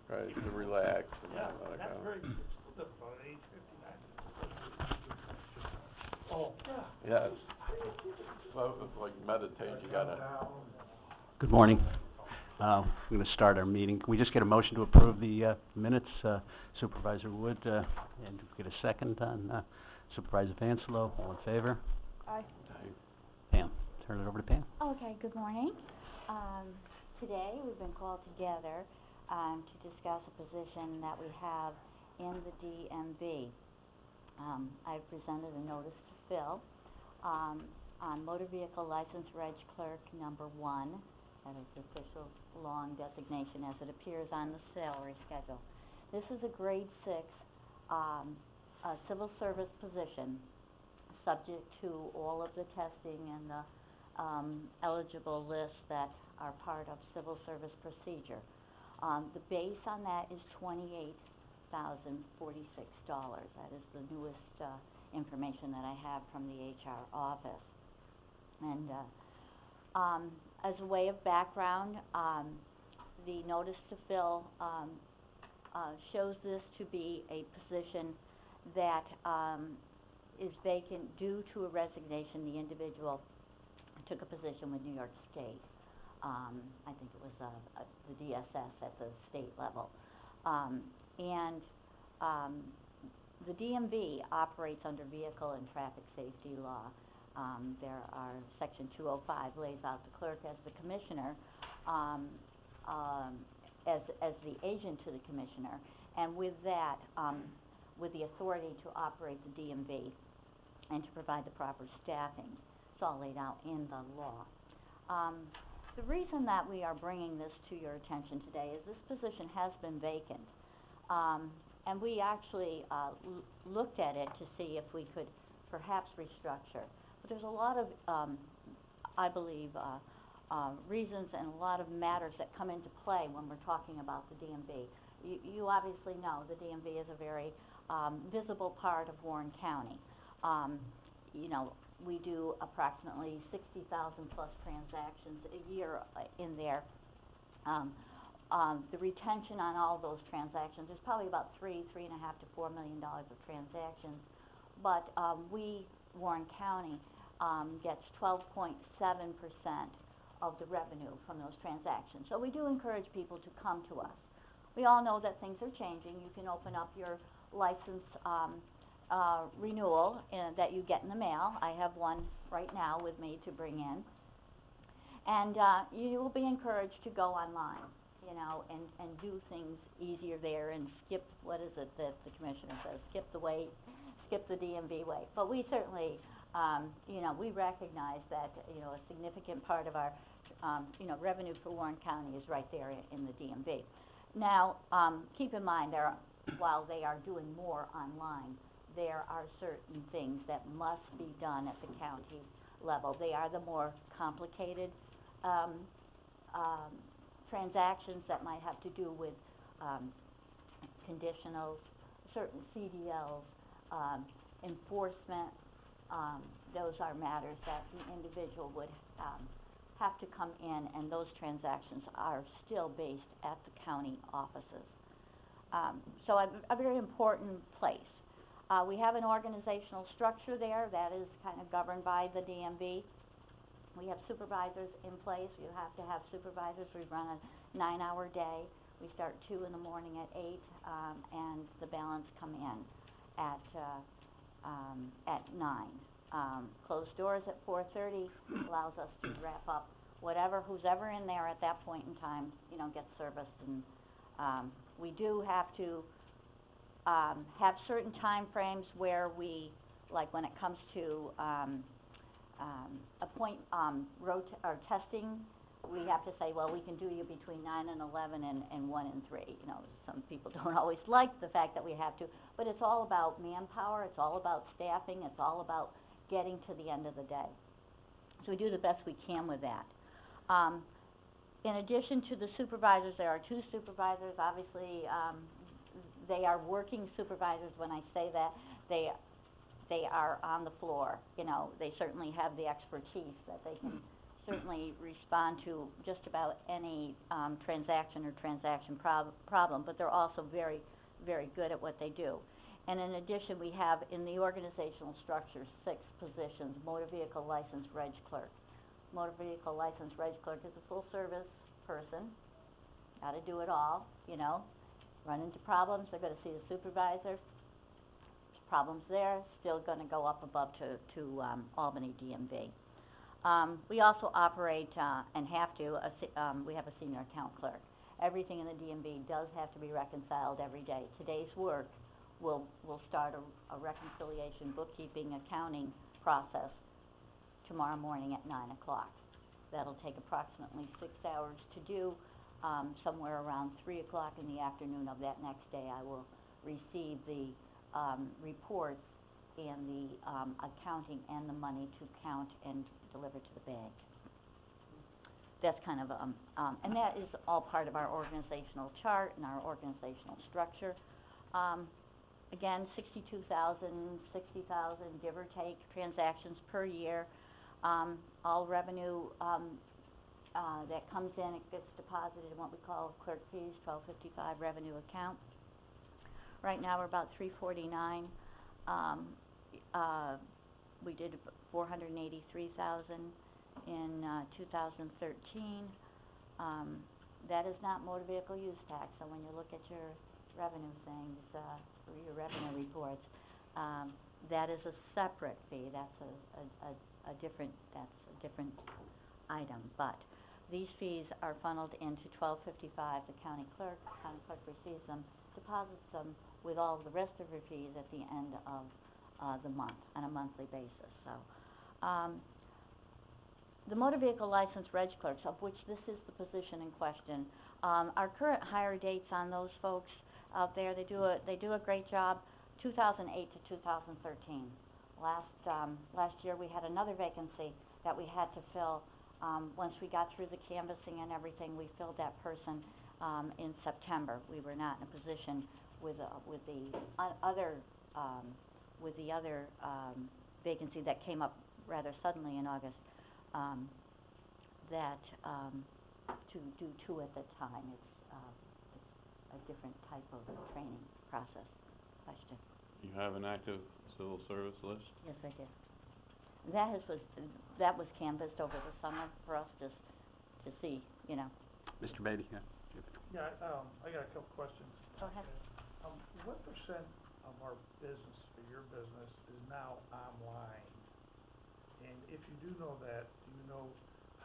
right, to relax and Yeah, all that that's kind of. very, it's still about age 59. Oh, yeah. Yes. Well, it's like meditate, you gotta, Good morning. We're going to start our meeting. Can we just get a motion to approve the minutes? Supervisor Wood, and get a second on Supervisor Vansalo. All in favor? Aye. Pam, turn it over to Pam. Okay, good morning. Today we've been called together to discuss a position that we have in the DMV. I've presented a notice to fill on motor vehicle license reg clerk number 1. That is the official long designation as it appears on the salary schedule. This is a grade 6 civil service position, subject to all of the testing and the eligible lists that are part of civil service procedure. The base on that is $28,046. That is the newest information that I have from the HR office. And as a way of background, the notice to fill shows this to be a position that is vacant due to a resignation. The individual took a position with New York State. I think it was the DSS at the state level. The DMV operates under vehicle and traffic safety law. There are Section 205 lays out the clerk as the commissioner, as the agent to the commissioner, and with that, with the authority to operate the DMV and to provide the proper staffing. It's all laid out in the law. The reason that we are bringing this to your attention today is this position has been vacant, and we actually looked at it to see if we could perhaps restructure. But there's a lot of, I believe, reasons and a lot of matters that come into play when we're talking about the DMV. You obviously know the DMV is a very visible part of Warren County. You know, we do approximately 60,000 plus transactions a year in there. The retention on all those transactions is probably about $3.5 to $4 million of transactions, but we, Warren County, gets 12.7% of the revenue from those transactions. So we do encourage people to come to us. We all know that things are changing. You can open up your license renewal that you get in the mail. I have one right now with me to bring in. And you will be encouraged to go online, you know, and do things easier there and skip, what is it that the commissioner says, skip the wait, skip the DMV wait. But we certainly, you know, we recognize that, you know, a significant part of our, you know, revenue for Warren County is right there in the DMV. Now, keep in mind, while they are doing more online, there are certain things that must be done at the county level. They are the more complicated transactions that might have to do with conditionals, certain CDLs, enforcement. Those are matters that the individual would have to come in, and those transactions are still based at the county offices. So a very important place. We have an organizational structure there that is kind of governed by the DMV. We have supervisors in place. You have to have supervisors. We run a 9-hour day. We start 2 in the morning at 8, and the balance come in at 9. Closed doors at 4:30 allows us to wrap up who's ever in there at that point in time, you know, gets serviced. And we do have to have certain time frames where we, like when it comes to or testing, we have to say, well, we can do you between 9 and 11 and 1 and 3. You know, some people don't always like the fact that we have to, but it's all about manpower, it's all about staffing, it's all about getting to the end of the day. So we do the best we can with that. In addition to the supervisors, there are 2 supervisors. Obviously, they are working supervisors. When I say that, they are on the floor. You know, they certainly have the expertise that they can certainly respond to just about any, transaction or transaction problem, but they're also very, very good at what they do. And in addition, we have in the organizational structure 6 positions: motor vehicle license reg clerk. Motor vehicle license reg clerk is a full-service person, gotta do it all, you know. Run into problems, they're gonna see the supervisor. Problems there, still gonna go up above to Albany DMV. We also operate, and have to, we have a senior account clerk. Everything in the DMV does have to be reconciled every day. Today's work will start a reconciliation, bookkeeping, accounting process tomorrow morning at 9 o'clock. That'll take approximately 6 hours to do. Somewhere around 3 o'clock in the afternoon of that next day, I will receive the reports and the accounting and the money to count and deliver to the bank. That's kind of, and that is all part of our organizational chart and our organizational structure. Again, 62,000, 60,000, give or take, transactions per year. All revenue that comes in, it gets deposited in what we call clerk fees, 1255 revenue account. Right now we're about 349. We did 483,000 in 2013. That is not motor vehicle use tax. So when you look at your revenue things, or your revenue reports, that is a separate fee. That's a different item. But these fees are funneled into 1255. The county clerk receives them, deposits them with all of the rest of her fees at the end of the month, on a monthly basis. So, the motor vehicle license reg clerks, of which this is the position in question, our current hire dates on those folks out there, they do a great job. 2008 to 2013. Last year we had another vacancy that we had to fill. Once we got through the canvassing and everything, we filled that person in September. We were not in a position with the other vacancy that came up rather suddenly in August, to do 2 at the time. It's a different type of training process. Question. You have an active civil service list? Yes, I do. That was canvassed over the summer for us to see, you know. Mr. Beatty, yeah. Yeah, I got a couple questions. Go ahead. What percent of our business, or your business, is now online? And if you do know that, do you know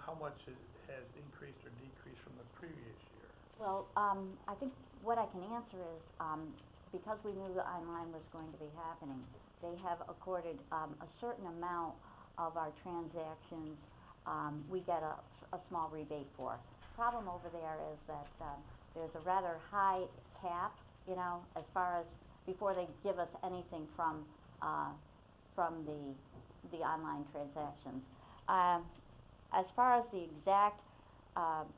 how much it has increased or decreased from the previous year? Well, I think what I can answer is, because we knew that online was going to be happening, they have accorded a certain amount of our transactions, we get a small rebate for. Problem over there is that there's a rather high cap, you know, as far as before they give us anything from the online transactions. As far as the exact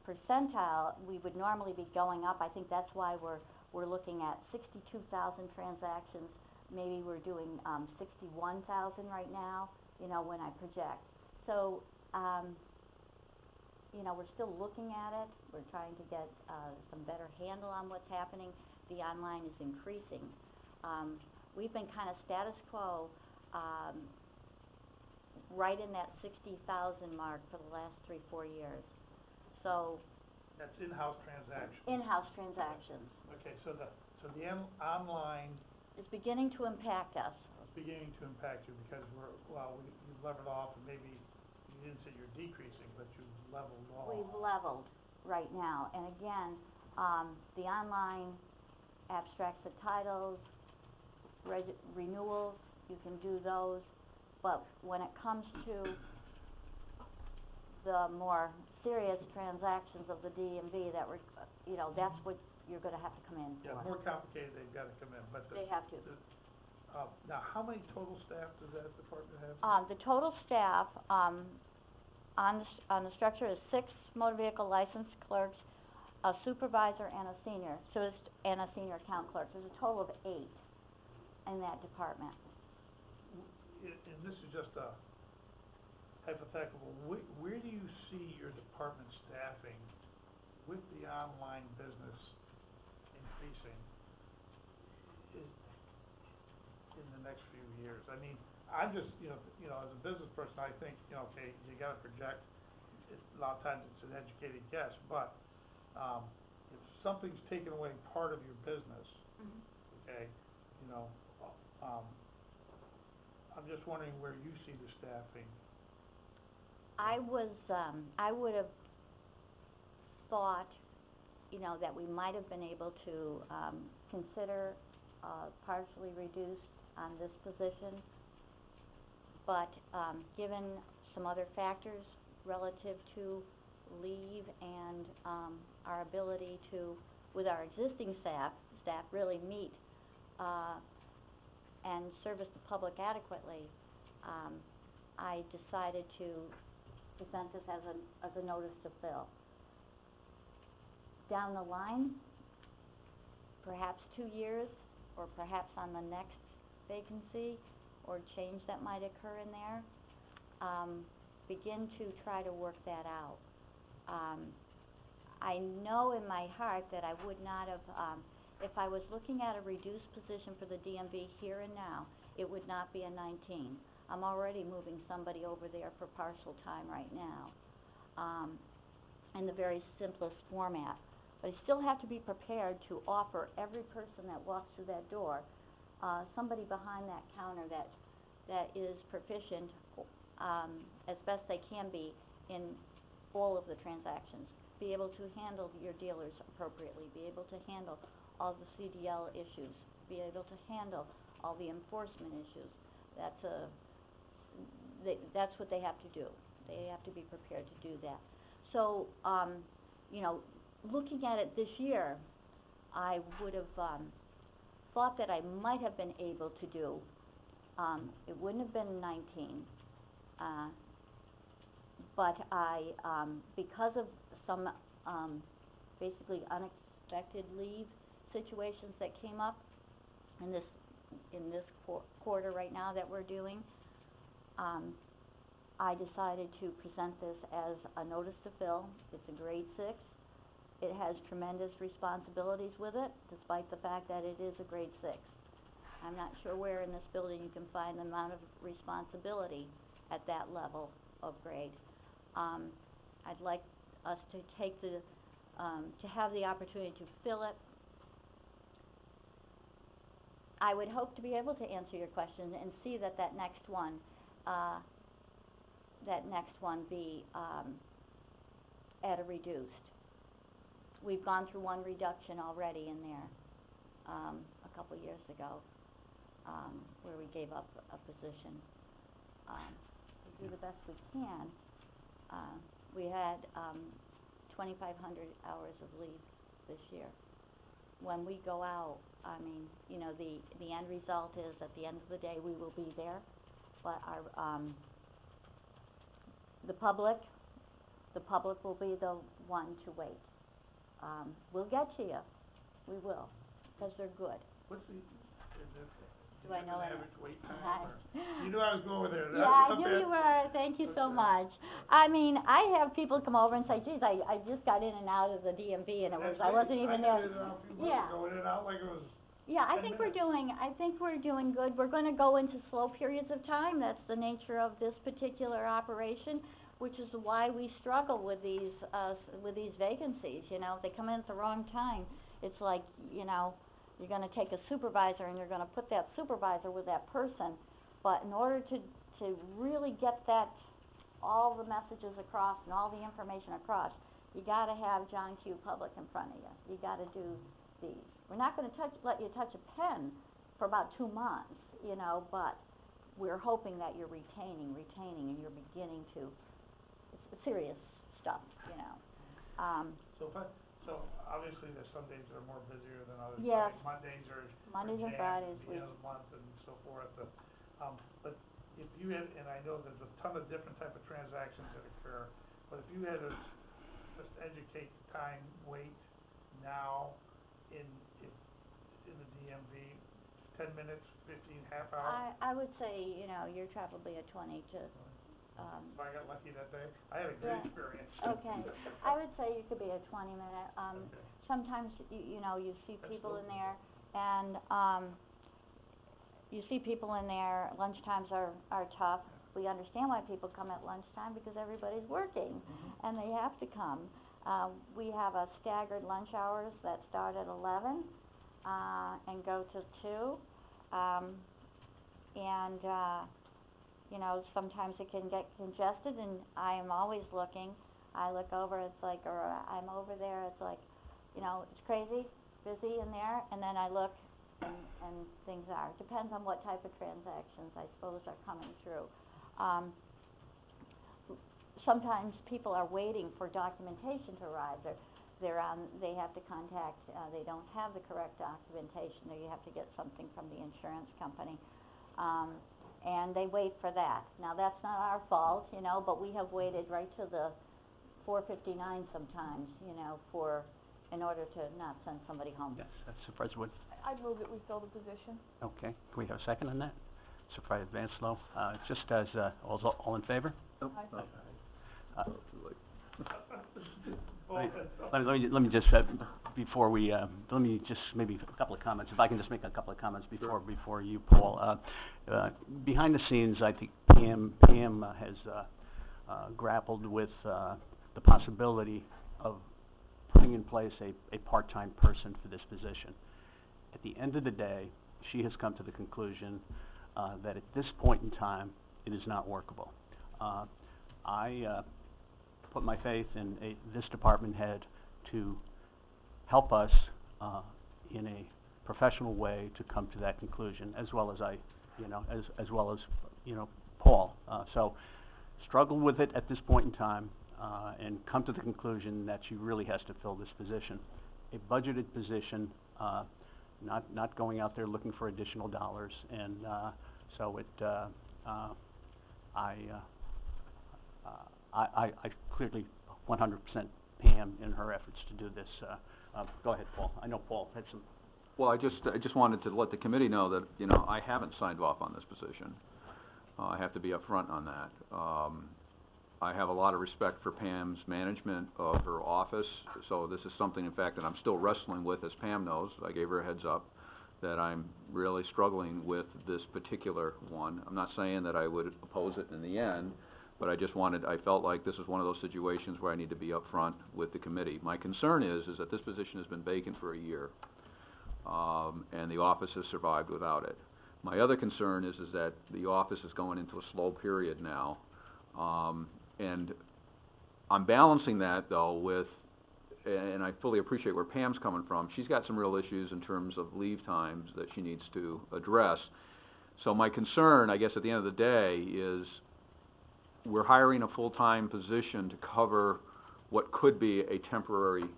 percentile, we would normally be going up. I think that's why we're looking at 62,000 transactions. Maybe we're doing 61,000 right now, you know, when I project. So, you know, we're still looking at it. We're trying to get some better handle on what's happening. The online is increasing. We've been kind of status quo, right in that 60,000 mark for the last 3-4 years. So That's in-house transactions? In-house transactions. Okay, so the online It's beginning to impact us. is beginning to impact you because you've leveled off, and maybe you didn't say you're decreasing, but you've leveled off. We've leveled right now. And again, the online abstracts of titles, renewals, you can do those. But when it comes to the more serious transactions of the DMV that were, you know, that's what you're going to have to come in for. Yeah, more complicated, they've got to come in, but They have to. now, how many total staff does that department have? The total staff on the structure is 6 motor vehicle licensed clerks, a supervisor, and a senior. And a senior account clerk. There's a total of 8 in that department. And this is just a hypothetical, where do you see your department staffing with the online business increasing in the next few years? I mean, I'm just, as a business person, I think, okay, you gotta project, a lot of times it's an educated guess, but, if something's taken away part of your business, okay, I'm just wondering where you see the staffing. I would have thought, that we might have been able to, consider, partially reduced on this position. But, given some other factors relative to leave and, our ability to, with our existing staff really meet, and service the public adequately, I decided to present this as a notice to fill. Down the line, perhaps 2 years, or perhaps on the next vacancy, or change that might occur in there, begin to try to work that out. I know in my heart that I would not have, if I was looking at a reduced position for the DMV here and now, it would not be a 19. I'm already moving somebody over there for partial time right now, in the very simplest format. But I still have to be prepared to offer every person that walks through that door, somebody behind that counter that is proficient, as best they can be in all of the transactions, be able to handle your dealers appropriately, be able to handle all the CDL issues, be able to handle all the enforcement issues. That's what they have to do. They have to be prepared to do that. So, looking at it this year, I would have thought that I might have been able to do, it wouldn't have been 19, but I, because of some basically unexpected leave situations that came up in this quarter right now that we're doing, I decided to present this as a notice to fill. It's a grade 6. It has tremendous responsibilities with it, despite the fact that it is a grade 6. I'm not sure where in this building you can find the amount of responsibility at that level of grade. I'd like us to take to have the opportunity to fill it. I would hope to be able to answer your question and see that next one be at a reduced. We've gone through one reduction already in there a couple years ago, where we gave up a position. We do the best we can. We had 2,500 hours of leave this year. When we go out, I mean, the end result is at the end of the day we will be there, but our the public will be the one to wait. We'll get to you. We will, because they're good. What's the, Do I know average wait time? You knew I was going there. Yeah, I knew you were. Thank you so much. I mean, I have people come over and say, geez, I just got in and out of the DMV and I wasn't even there. Yeah. Going in and out like it was. Yeah, I think we're doing good. We're going to go into slow periods of time. That's the nature of this particular operation, which is why we struggle with these vacancies. If they come in at the wrong time, it's like, you're going to take a supervisor and you're going to put that supervisor with that person. But in order to really get all the messages across and all the information across, you got to have John Q. Public in front of you. You got to do these. We're not going to let you touch a pen for about 2 months, but we're hoping that you're retaining, and you're beginning to. It's serious stuff, So obviously there's some days that are more busier than others. Yes. Like Mondays and Fridays. at the end of the month and so forth. But if you had, and I know there's a ton of different type of transactions that occur, but if you had to just educate the time, wait now in the DMV, 10 minutes, 15, half hour? I would say, you're probably a 20 to If I got lucky that day, I had a Yeah. great experience. Okay, I would say you could be a 20-minute, Okay. sometimes, you know, you see people in there, and, lunchtimes are tough. We understand why people come at lunchtime, because everybody's working, and they have to come. We have a staggered lunch hours that start at 11, and go till 2. You know, sometimes it can get congested, and I am always looking. I look over, it's like, or I'm over there, it's like, you know, it's crazy, busy in there, and then I look, and things are. Depends on what type of transactions, I suppose, are coming through. Sometimes people are waiting for documentation to arrive. They have to contact, they don't have the correct documentation, or you have to get something from the insurance company. And they wait for that. Now, that's not our fault, you know, but we have waited right to the 4:59 sometimes, you know, in order to not send somebody home. Yes, Supervisor Wood. I'd move that we fill the position. Okay, can we have a second on that? Supervisor Vanslo, just as, all in favor? Aye. Let me just, before we, let me just maybe a couple of comments, if I can just make a couple of comments before you, Paul. Behind the scenes, I think Pam has grappled with the possibility of putting in place a part-time person for this position. At the end of the day, she has come to the conclusion that at this point in time, it is not workable. I put my faith in this department head to help us in a professional way to come to that conclusion, as well as Paul. So struggle with it at this point in time, and come to the conclusion that she really has to fill this position. A budgeted position, not going out there looking for additional dollars, and so I clearly 100% Pam in her efforts to do this. Go ahead, Paul. I know Paul had some. Well, I just wanted to let the committee know that, you know, I haven't signed off on this position. I have to be upfront on that. I have a lot of respect for Pam's management of her office, so this is something, in fact, that I'm still wrestling with, as Pam knows. I gave her a heads up that I'm really struggling with this particular one. I'm not saying that I would oppose it in the end, but I felt like this is one of those situations where I need to be upfront with the committee. My concern is that this position has been vacant for a year, and the office has survived without it. My other concern is that the office is going into a slow period now, and I'm balancing that, though, with, and I fully appreciate where Pam's coming from. She's got some real issues in terms of leave times that she needs to address. So my concern, I guess, at the end of the day is we're hiring a full-time position to cover what could be a temporary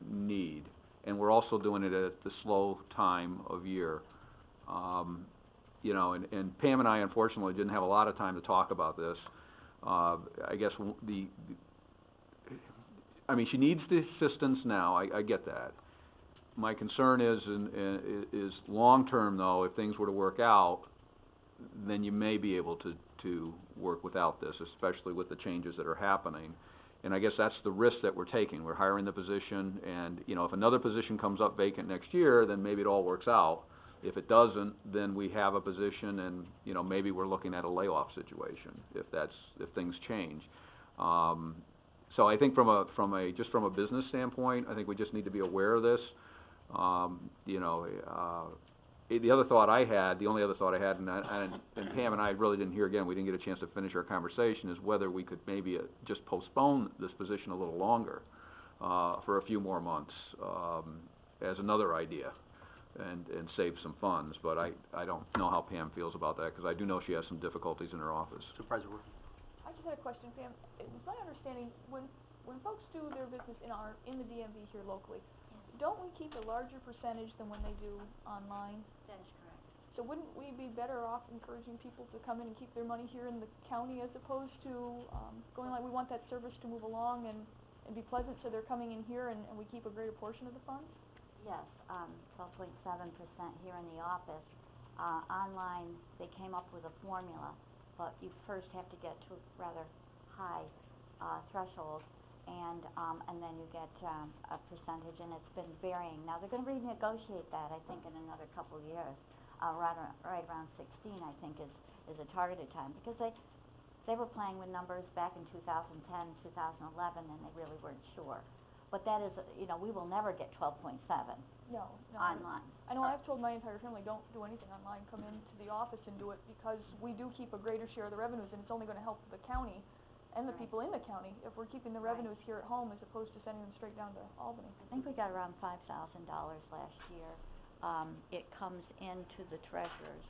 need, and we're also doing it at the slow time of year. You know, and Pam and I, unfortunately, didn't have a lot of time to talk about this. I guess I mean, she needs the assistance now. I get that. My concern is long-term, though, if things were to work out, then you may be able to work without this, especially with the changes that are happening. And I guess that's the risk that we're taking. We're hiring the position, and, you know, if another position comes up vacant next year, then maybe it all works out. If it doesn't, then we have a position, and, you know, maybe we're looking at a layoff situation if things change. So I think from a business standpoint, I think we just need to be aware of this. You know, the only other thought I had, and Pam and I really didn't hear again, we didn't get a chance to finish our conversation, is whether we could maybe just postpone this position a little longer, for a few more months, as another idea, and save some funds. But I don't know how Pam feels about that, because I do know she has some difficulties in her office. Supervisor Wood. I just had a question, Pam. It's my understanding, when folks do their business in the DMV here locally, don't we keep a larger percentage than when they do online? That is correct. So wouldn't we be better off encouraging people to come in and keep their money here in the county, as opposed to going like, we want that service to move along and be pleasant, so they're coming in here and we keep a greater portion of the funds? Yes, 12.7% here in the office. Online, they came up with a formula, but you first have to get to a rather high, threshold, and then you get, a percentage, and it's been varying. Now, they're gonna renegotiate that, I think, in another couple of years. Right around 16, I think, is a targeted time, because they were playing with numbers back in 2010, 2011, and they really weren't sure. But that is, we will never get 12.7 No, no. online. I know I've told my entire family, don't do anything online, come into the office and do it, because we do keep a greater share of the revenues, and it's only gonna help the county and the Right. people in the county if we're keeping the Right. revenues here at home as opposed to sending them straight down to Albany. I think we got around $5,000 last year. It comes into the treasurer's,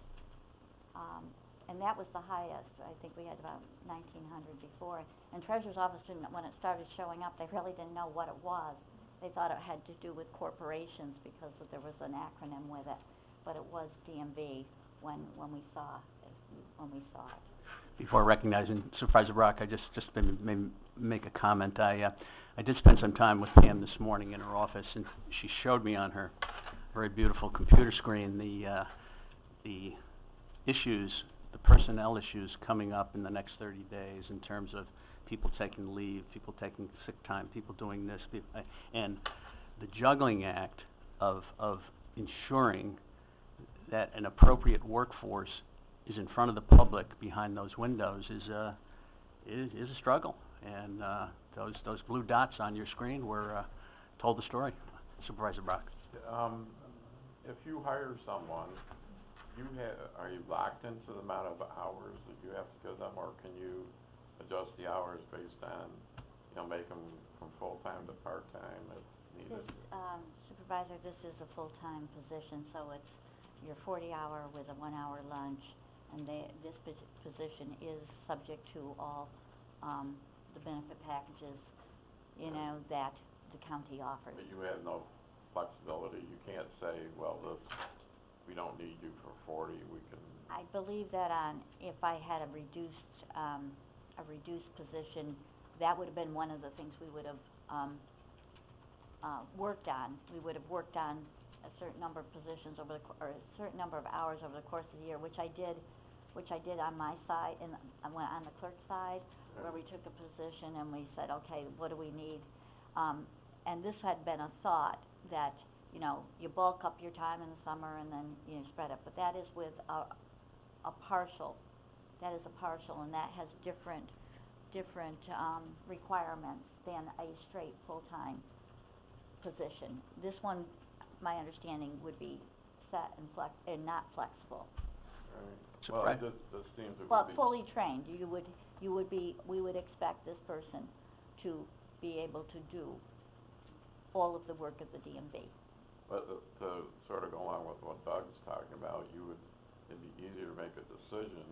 and that was the highest. I think we had about 1,900 before. And treasurer's office didn't, when it started showing up, they really didn't know what it was. They thought it had to do with corporations because there was an acronym with it, but it was DMV when we saw it. Before recognizing Supervisor Brock, I just maybe make a comment. I did spend some time with Pam this morning in her office, and she showed me on her very beautiful computer screen the issues, the personnel issues coming up in the next 30 days in terms of people taking leave, people taking sick time, people doing this, and the juggling act of ensuring that an appropriate workforce is in front of the public behind those windows is a struggle. And those blue dots on your screen told the story. Supervisor Brock. If you hire someone, are you locked into the amount of hours that you have to give them, or can you adjust the hours based on, make them from full-time to part-time if needed? Supervisor, this is a full-time position, so it's your 40-hour with a 1-hour lunch, and this position is subject to all the benefit packages, that the county offers. But you have no flexibility. You can't say, well, we don't need you for 40. We can. I believe that if I had a reduced position, that would have been one of the things we would have worked on. We would have worked on a certain number of positions or a certain number of hours over the course of the year, which I did on my side, on the clerk side, where we took a position and we said, okay, what do we need? And this had been a thought that, you bulk up your time in the summer and then, spread it. But that is with a partial. That is a partial, and that has different requirements than a straight full-time position. This one, my understanding, would be set and not flexible. Right. Well, this seems it Well, would be. fully trained, we would expect this person to be able to do all of the work of the DMV. But to sort of go along with what Doug's talking about, it'd be easier to make a decision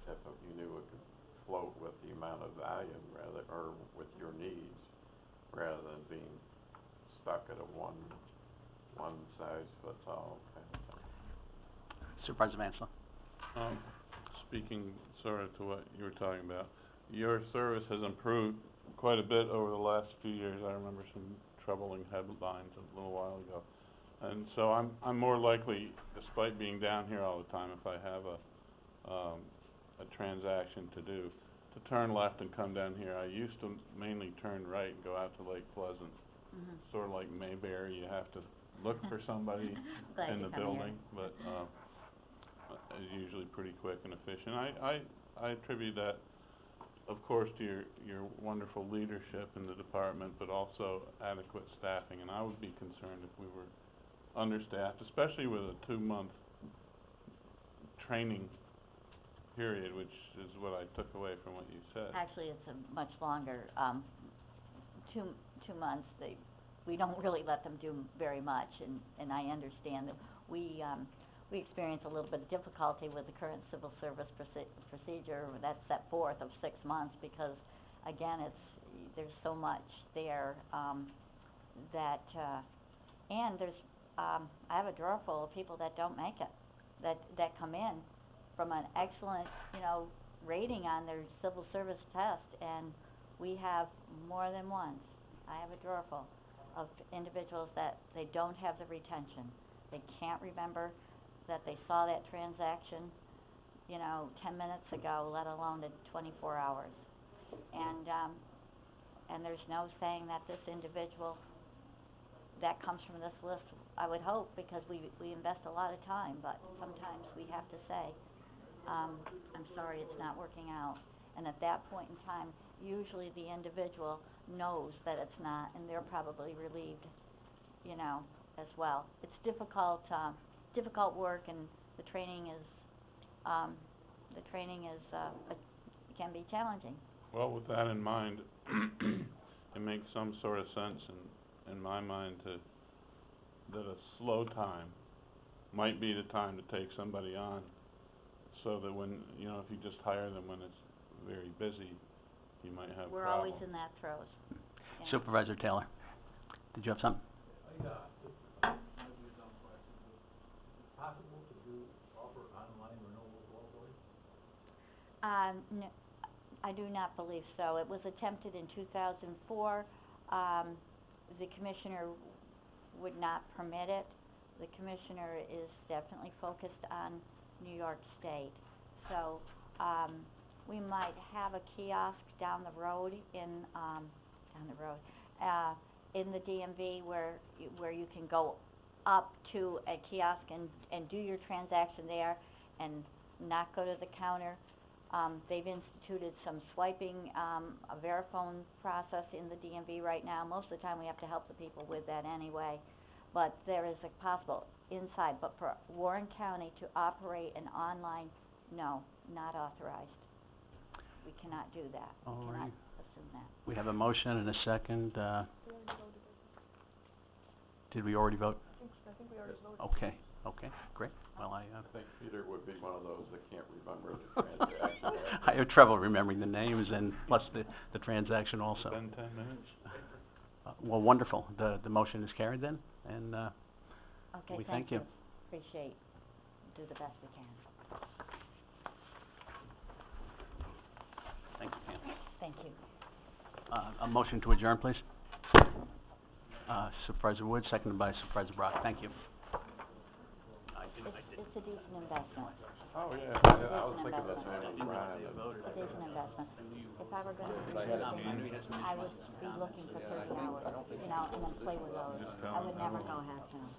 if you knew it could float with the amount of volume or with your needs, rather than being stuck at a one size fits all kind of thing. Supervisor Vansla. Speaking sort of to what you were talking about, your service has improved quite a bit over the last few years. I remember some troubling headlines a little while ago. And so I'm more likely, despite being down here all the time, if I have a transaction to do, to turn left and come down here. I used to mainly turn right and go out to Lake Pleasant. Sort of like Mayberry, you have to look for somebody in the building, but it's usually pretty quick and efficient. I attribute that, of course, to your wonderful leadership in the department, but also adequate staffing. And I would be concerned if we were understaffed, especially with a 2-month training period, which is what I took away from what you said. Actually, it's a much longer, 2 months. We don't really let them do very much, and I understand that we experience a little bit of difficulty with the current civil service procedure that's set forth of 6 months, because again, there's so much there that and there's I have a drawer full of people that don't make it, that come in from an excellent, rating on their civil service test, and we have more than once. I have a drawer full of individuals that they don't have the retention. They can't remember that they saw that transaction you know, 10 minutes ago, let alone in 24 hours. And there's no saying that this individual that comes from this list, I would hope, because we invest a lot of time, but sometimes we have to say, I'm sorry, it's not working out. And at that point in time, usually the individual knows that it's not, and they're probably relieved, you know, as well. It's difficult work, and the training is, can be challenging. Well, with that in mind, it makes some sort of sense in my mind that a slow time might be the time to take somebody on, so that when, you know, if you just hire them when it's very busy, you might have We're problems. always in that throes. Yeah. Supervisor Taylor, did you have something? Yeah, might be a dumb question, but is it possible to offer online renewals locally? No, I do not believe so. It was attempted in 2004. The commissioner would not permit it. The commissioner is definitely focused on New York State. So, we might have a kiosk down the road in the DMV where you can go up to a kiosk and do your transaction there and not go to the counter. They've instituted some swiping, a Verifone process in the DMV right now. Most of the time we have to help the people with that anyway. But there is a possible inside, but for Warren County to operate an online, no, not authorized. We cannot do that. We All cannot right. assume that. We have a motion and a second. We already voted, Did we already vote? I think we already voted. Okay, great. Well, I think Peter would be one of those that can't remember the transaction. I have trouble remembering the names and plus the transaction also. Spend 10 minutes. Well, wonderful. The motion is carried then, and Okay, we thank you. Appreciate, do the best we can. Thank you, Pam. Thank you. A motion to adjourn, please. Supervisor Wood, seconded by Supervisor Brock. Thank you. It's a decent investment. Oh, yeah, I was thinking the same as Brian. It's a decent investment. If I were gonna do something, I would be looking for 30 hours, you know, and then play with those. I would never go half-time.